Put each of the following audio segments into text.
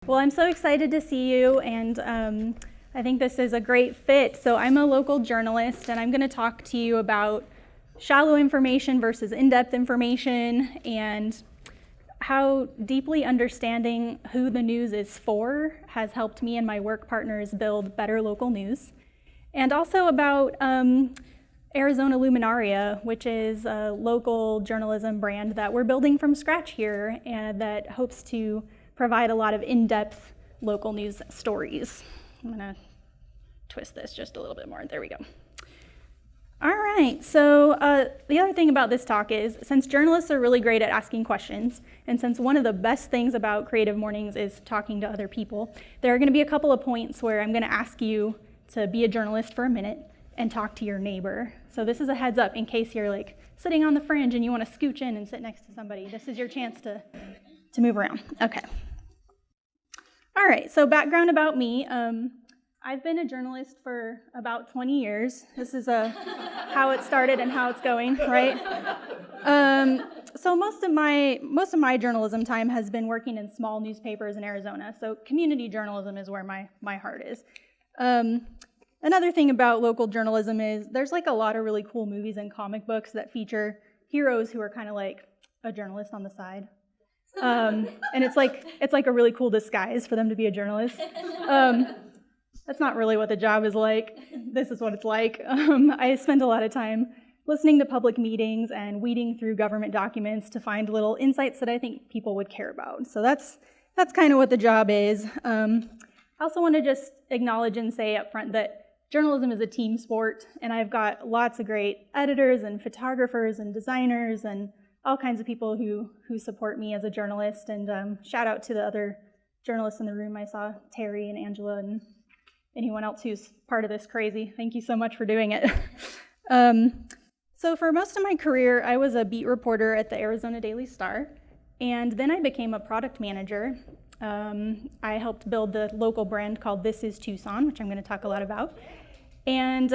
Well, I'm so excited to see you, and I think this is a great fit. So I'm a local journalist, and I'm going to talk to you about shallow information versus in-depth information, and how deeply understanding who the news is for has helped me and my work partners build better local news. And also about Arizona Luminaria, which is a local journalism brand that we're building from scratch here and that hopes to provide a lot of in-depth local news stories. I'm gonna twist this just a little bit more. There we go. All right, so the other thing about this talk is, since journalists are really great at asking questions, and since one of the best things about Creative Mornings is talking to other people, there are gonna be a couple of points where I'm gonna ask you to be a journalist for a minute and talk to your neighbor. So this is a heads up in case you're like sitting on the fringe and you wanna scooch in and sit next to somebody. This is your chance to move around. Okay. All right, so background about me. I've been a journalist for about 20 years. This is how it started and how it's going, right? So most of my journalism time has been working in small newspapers in Arizona. So community journalism is where my heart is. Another thing about local journalism is there's like a lot of really cool movies and comic books that feature heroes who are kind of like a journalist on the side. And it's like a really cool disguise for them to be a journalist. That's not really what the job is like. This is what it's like. I spend a lot of time listening to public meetings and weeding through government documents to find little insights that I think people would care about. So that's kind of what the job is. I also want to just acknowledge and say up front that journalism is a team sport, and I've got lots of great editors and photographers and designers and all kinds of people who support me as a journalist. And shout out to the other journalists in the room. I saw Terry and Angela and anyone else who's part of this crazy. Thank you so much for doing it. So for most of my career, I was a beat reporter at the Arizona Daily Star, and then I became a product manager. I helped build the local brand called This Is Tucson, which I'm going to talk a lot about. And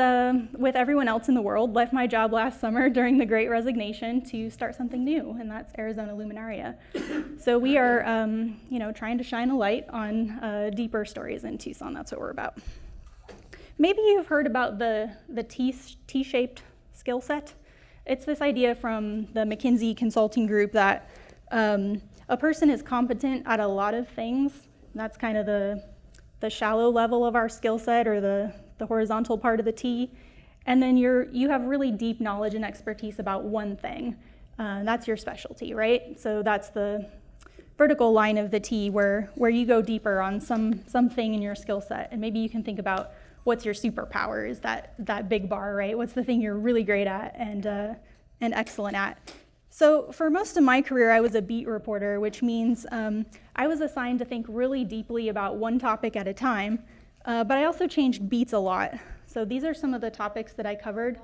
with everyone else in the world, left my job last summer during the Great Resignation to start something new, and that's Arizona Luminaria. So we are, trying to shine a light on deeper stories in Tucson. That's what we're about. Maybe you've heard about the T-shaped skill set. It's this idea from the McKinsey consulting group that a person is competent at a lot of things. That's kind of the shallow level of our skill set, or the horizontal part of the T. And then you have really deep knowledge and expertise about one thing. That's your specialty, right? So that's the vertical line of the T where you go deeper on something in your skill set. And maybe you can think about what's your superpower, is that big bar, right? What's the thing you're really great at and excellent at? So for most of my career, I was a beat reporter, which means I was assigned to think really deeply about one topic at a time, but I also changed beats a lot. So these are some of the topics that I covered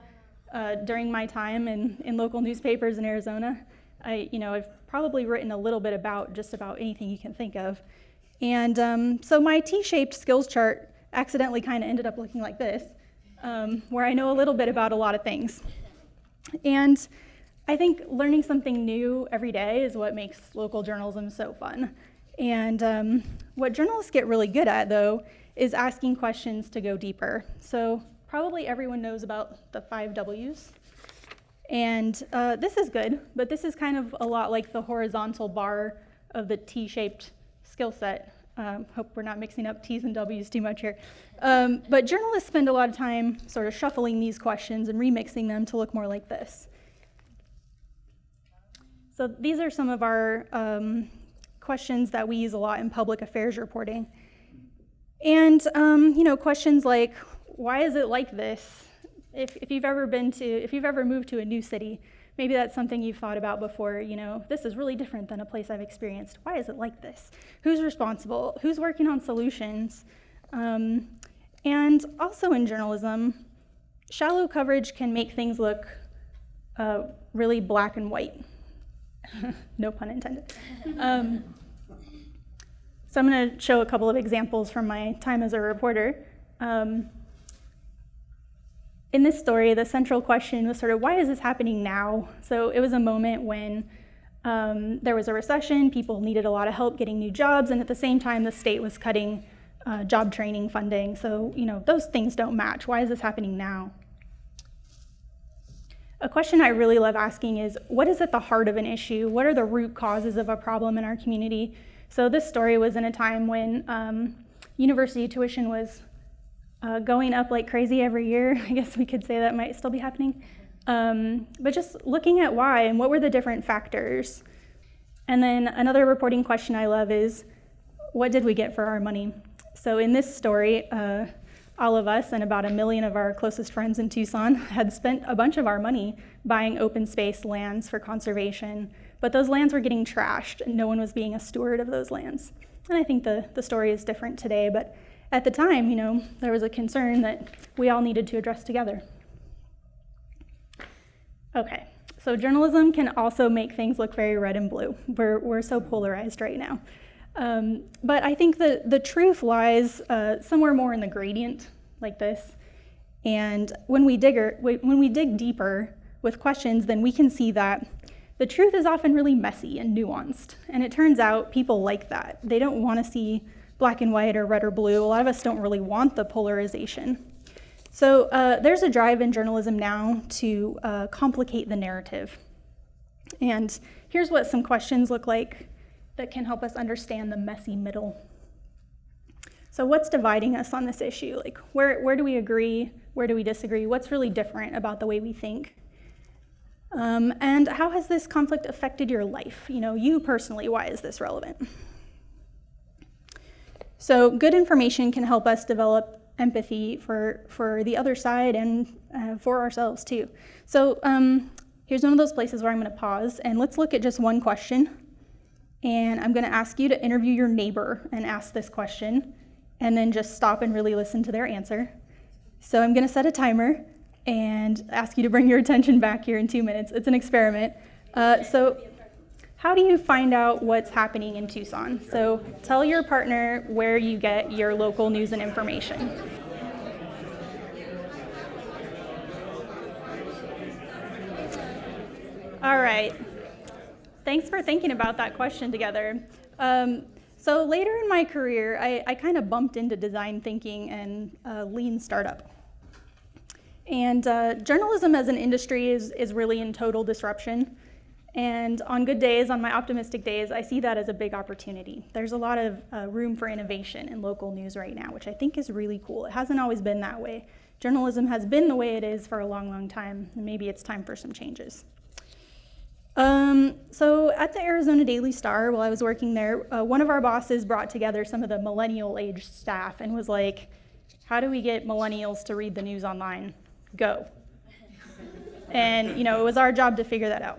during my time in local newspapers in Arizona. I've probably written a little bit about just about anything you can think of. And so my T-shaped skills chart accidentally kind of ended up looking like this, where I know a little bit about a lot of things. And I think learning something new every day is what makes local journalism so fun. And what journalists get really good at, though, is asking questions to go deeper. So probably everyone knows about the 5 W's. And this is good, but this is kind of a lot like the horizontal bar of the T-shaped skill set. Hope we're not mixing up T's and W's too much here. But journalists spend a lot of time sort of shuffling these questions and remixing them to look more like this. So these are some of our questions that we use a lot in public affairs reporting. And questions like, why is it like this? If you've ever moved to a new city, maybe that's something you've thought about before. This is really different than a place I've experienced. Why is it like this? Who's responsible? Who's working on solutions? And also in journalism, shallow coverage can make things look really black and white. No pun intended. So I'm going to show a couple of examples from my time as a reporter. In this story, the central question was sort of, why is this happening now? So it was a moment when There was a recession, people needed a lot of help getting new jobs, and at the same time, the state was cutting job training funding. So, those things don't match. Why is this happening now? A question I really love asking is, what is at the heart of an issue? What are the root causes of a problem in our community? So this story was in a time when university tuition was going up like crazy every year. I guess we could say that might still be happening. But just looking at why and what were the different factors. And then another reporting question I love is, what did we get for our money? So in this story, all of us and about 1 million of our closest friends in Tucson had spent a bunch of our money buying open space lands for conservation, but those lands were getting trashed and no one was being a steward of those lands. And I think the story is different today, but at the time, there was a concern that we all needed to address together. Okay, so journalism can also make things look very red and blue. We're so polarized right now. But I think the truth lies somewhere more in the gradient, like this. And when we dig deeper with questions, then we can see that the truth is often really messy and nuanced. And it turns out people like that. They don't want to see black and white or red or blue. A lot of us don't really want the polarization. So there's a drive in journalism now to complicate the narrative. And here's what some questions look like that can help us understand the messy middle. So what's dividing us on this issue? Like, where do we agree? Where do we disagree? What's really different about the way we think? And how has this conflict affected your life? You personally, why is this relevant? So good information can help us develop empathy for the other side and for ourselves too. So here's one of those places where I'm gonna pause and let's look at just one question. And I'm gonna ask you to interview your neighbor and ask this question and then just stop and really listen to their answer. So I'm gonna set a timer and ask you to bring your attention back here in 2 minutes. It's an experiment. So how do you find out what's happening in Tucson? So tell your partner where you get your local news and information. All right. Thanks for thinking about that question together. So later in my career, I kind of bumped into design thinking and lean startup. And journalism as an industry is really in total disruption. And on good days, on my optimistic days, I see that as a big opportunity. There's a lot of room for innovation in local news right now, which I think is really cool. It hasn't always been that way. Journalism has been the way it is for a long, long time, and maybe it's time for some changes. So at the Arizona Daily Star, while I was working there, one of our bosses brought together some of the millennial age staff and was like, how do we get millennials to read the news online? Go. And it was our job to figure that out.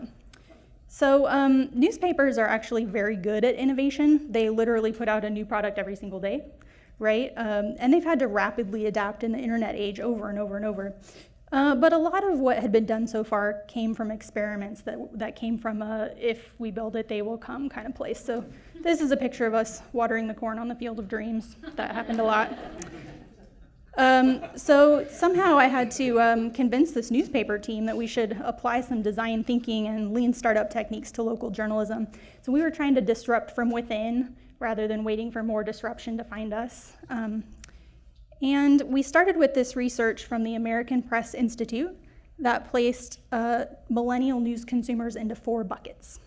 So newspapers are actually very good at innovation. They literally put out a new product every single day, right? And they've had to rapidly adapt in the internet age over and over and over. But a lot of what had been done so far came from experiments that came from a if we build it, they will come kind of place. So this is a picture of us watering the corn on the field of dreams. That happened a lot. So somehow I had to convince this newspaper team that we should apply some design thinking and lean startup techniques to local journalism. So we were trying to disrupt from within rather than waiting for more disruption to find us. And we started with this research from the American Press Institute that placed millennial news consumers into 4 buckets.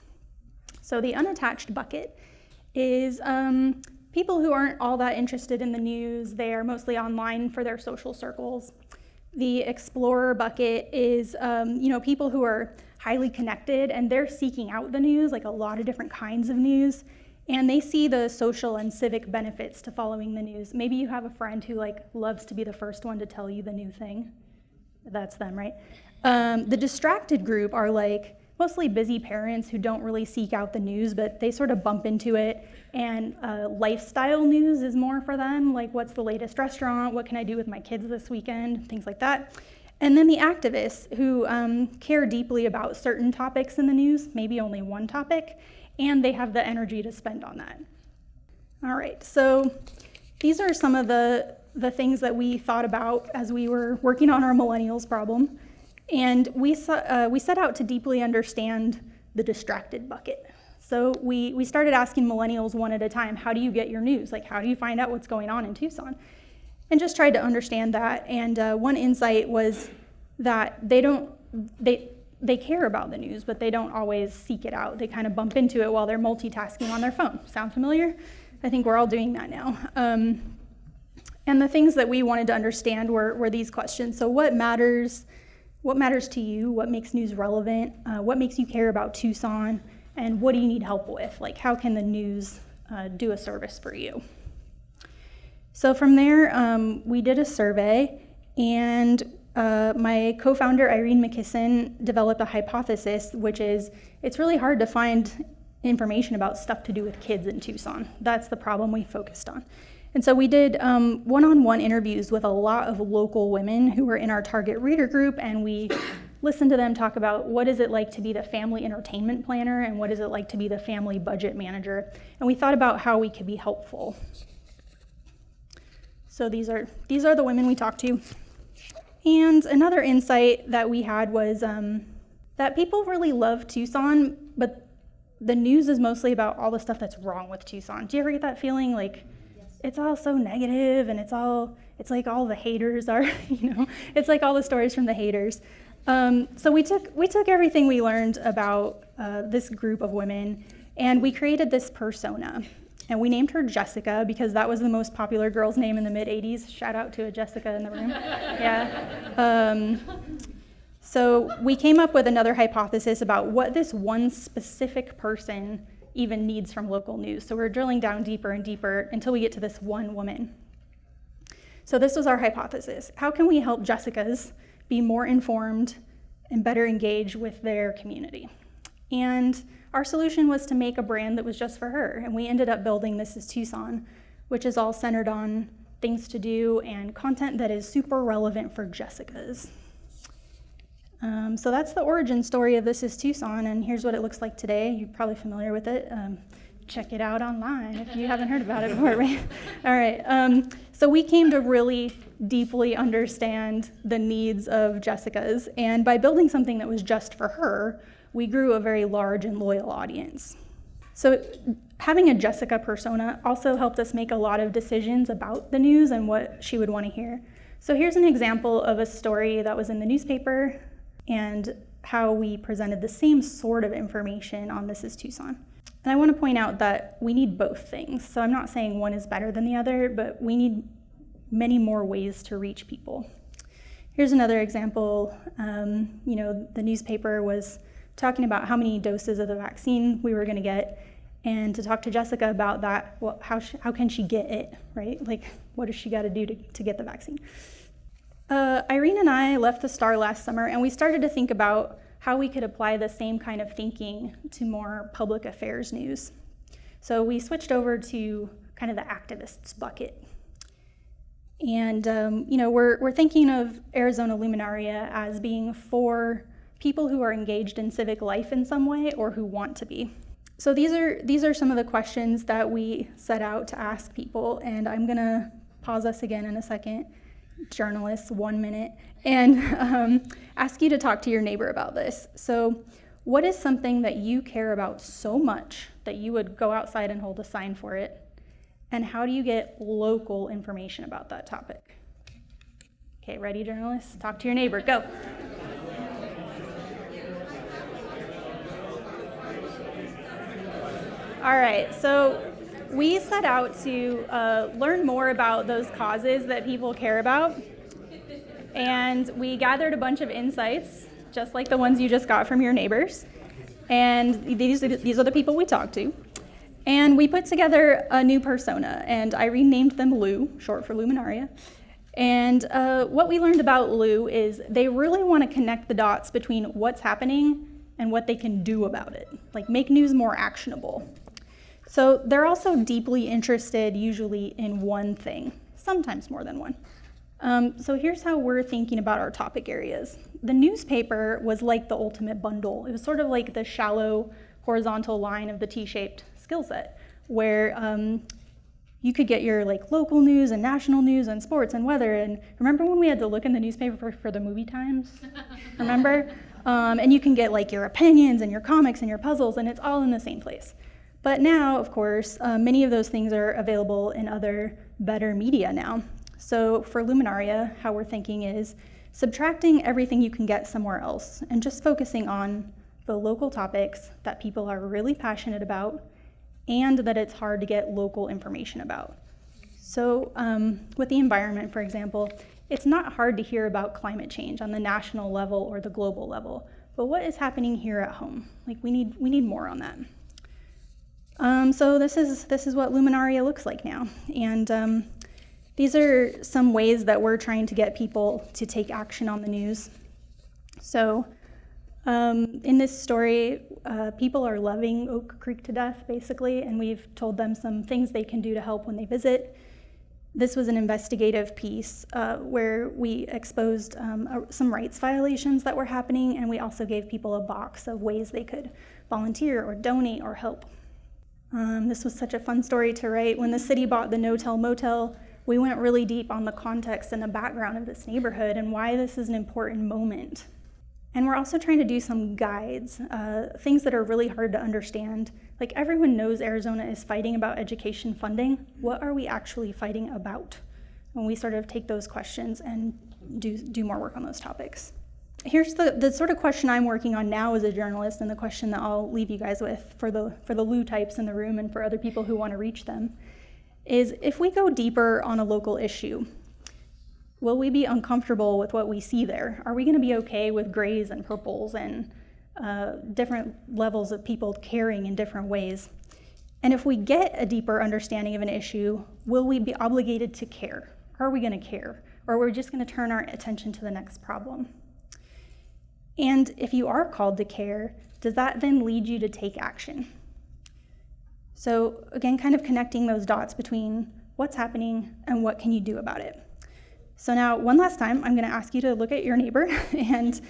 So the unattached bucket is people who aren't all that interested in the news. They are mostly online for their social circles. The explorer bucket is people who are highly connected and they're seeking out the news, like a lot of different kinds of news. And they see the social and civic benefits to following the news. Maybe you have a friend who loves to be the first one to tell you the new thing. That's them, right? The distracted group are mostly busy parents who don't really seek out the news, but they sort of bump into it. And lifestyle news is more for them, like what's the latest restaurant, what can I do with my kids this weekend, things like that. And then the activists who care deeply about certain topics in the news, maybe only one topic, and they have the energy to spend on that. All right, so these are some of the things that we thought about as we were working on our millennials problem. And we set out to deeply understand the distracted bucket. So we started asking millennials one at a time, how do you get your news? Like, how do you find out what's going on in Tucson? And just tried to understand that. And one insight was that they care about the news, but they don't always seek it out. They kind of bump into it while they're multitasking on their phone. Sound familiar? I think we're all doing that now. And the things that we wanted to understand were these questions. So what matters to you? What makes news relevant? What makes you care about Tucson? And what do you need help with? Like, how can the news do a service for you? So from there, we did a survey, and my co-founder, Irene McKisson, developed a hypothesis, which is it's really hard to find information about stuff to do with kids in Tucson. That's the problem we focused on. And so we did one-on-one interviews with a lot of local women who were in our target reader group, and we listened to them talk about what is it like to be the family entertainment planner and what is it like to be the family budget manager. And we thought about how we could be helpful. So these are the women we talked to. And another insight that we had was that people really love Tucson, but the news is mostly about all the stuff that's wrong with Tucson. Do you ever get that feeling like it's all so negative and it's like all the haters are, it's like all the stories from the haters. So we took everything we learned about this group of women, and we created this persona. And we named her Jessica because that was the most popular girl's name in the mid-'80s. Shout out to a Jessica in the room. Yeah. So we came up with another hypothesis about what this one specific person even needs from local news. So we're drilling down deeper and deeper until we get to this one woman. So this was our hypothesis. How can we help Jessicas be more informed and better engage with their community? And our solution was to make a brand that was just for her. And we ended up building This is Tucson, which is all centered on things to do and content that is super relevant for Jessicas. So that's the origin story of This is Tucson, and here's what it looks like today. You're probably familiar with it. Check it out online if you haven't heard about it before, right? All right, so we came to really deeply understand the needs of Jessica's, and by building something that was just for her, we grew a very large and loyal audience. So having a Jessica persona also helped us make a lot of decisions about the news and what she would want to hear. So here's an example of a story that was in the newspaper and how we presented the same sort of information on This is Tucson. And I want to point out that we need both things. So I'm not saying one is better than the other, but we need many more ways to reach people. Here's another example. The newspaper was talking about how many doses of the vaccine we were going to get, and to talk to Jessica about that, well, how can she get it, right? Like, what does she got to do to get the vaccine? Irene and I left the Star last summer, and we started to think about how we could apply the same kind of thinking to more public affairs news. So we switched over to kind of the activists bucket. And we're thinking of Arizona Luminaria as being for people who are engaged in civic life in some way or who want to be. So these are some of the questions that we set out to ask people, and I'm gonna pause us again in a second, journalists, 1 minute, and ask you to talk to your neighbor about this. So what is something that you care about so much that you would go outside and hold a sign for it? And how do you get local information about that topic? Okay, ready, journalists? Talk to your neighbor, go. All right, so we set out to learn more about those causes that people care about, and we gathered a bunch of insights, just like the ones you just got from your neighbors, and these are the people we talked to, and we put together a new persona, and Irene named them Lou, short for Luminaria, and what we learned about Lou is they really want to connect the dots between what's happening and what they can do about it, like make news more actionable. So they're also deeply interested usually in one thing, sometimes more than one. So here's how we're thinking about our topic areas. The newspaper was like the ultimate bundle. It was sort of like the shallow horizontal line of the T-shaped skill set, where You could get your like local news and national news and sports and weather. And remember when we had to look in the newspaper for the movie times? Remember? And you can get like your opinions and your comics and your puzzles, and it's all in the same place. But now, of course, many of those things are available in other better media now. So for Luminaria, how we're thinking is subtracting everything you can get somewhere else and just focusing on the local topics that people are really passionate about and that it's hard to get local information about. So with the environment, for example, it's not hard to hear about climate change on the national level or the global level, but what is happening here at home? Like we need more on that. So this is what Luminaria looks like now. And these are some ways that we're trying to get people to take action on the news. So in this story, people are loving Oak Creek to death, basically, and we've told them some things they can do to help when they visit. This was an investigative piece where we exposed some rights violations that were happening, and we also gave people a box of ways they could volunteer or donate or help. This was such a fun story to write. When the city bought the No-Tell Motel, we went really deep on the context and the background of this neighborhood and why this is an important moment. And we're also trying to do some guides, things that are really hard to understand. Like everyone knows Arizona is fighting about education funding. What are we actually fighting about? When we sort of take those questions and do more work on those topics. Here's the sort of question I'm working on now as a journalist, and the question that I'll leave you guys with for the Lou types in the room and for other people who want to reach them, is if we go deeper on a local issue, will we be uncomfortable with what we see there? Are we going to be okay with grays and purples and different levels of people caring in different ways? And if we get a deeper understanding of an issue, will we be obligated to care? Are we going to care? Or are we just going to turn our attention to the next problem? And if you are called to care, does that then lead you to take action? So again, kind of connecting those dots between what's happening and what can you do about it. So now, one last time, I'm going to ask you to look at your neighbor, and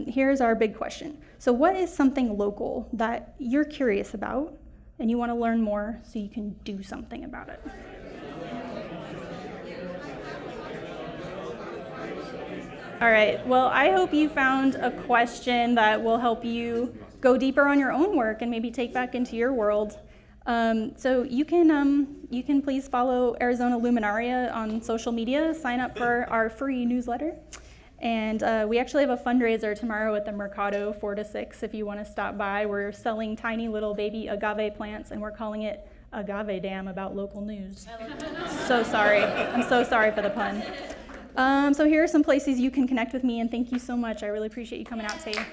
here's our big question. So what is something local that you're curious about and you want to learn more so you can do something about it? All right, well, I hope you found a question that will help you go deeper on your own work and maybe take back into your world. So you can please follow Arizona Luminaria on social media, sign up for our free newsletter. And we actually have a fundraiser tomorrow at the Mercado 4 to 6 if you want to stop by. We're selling tiny little baby agave plants, and we're calling it Agave Dam about local news. So sorry. I'm so sorry for the pun. So here are some places you can connect with me, and thank you so much. I really appreciate you coming out today.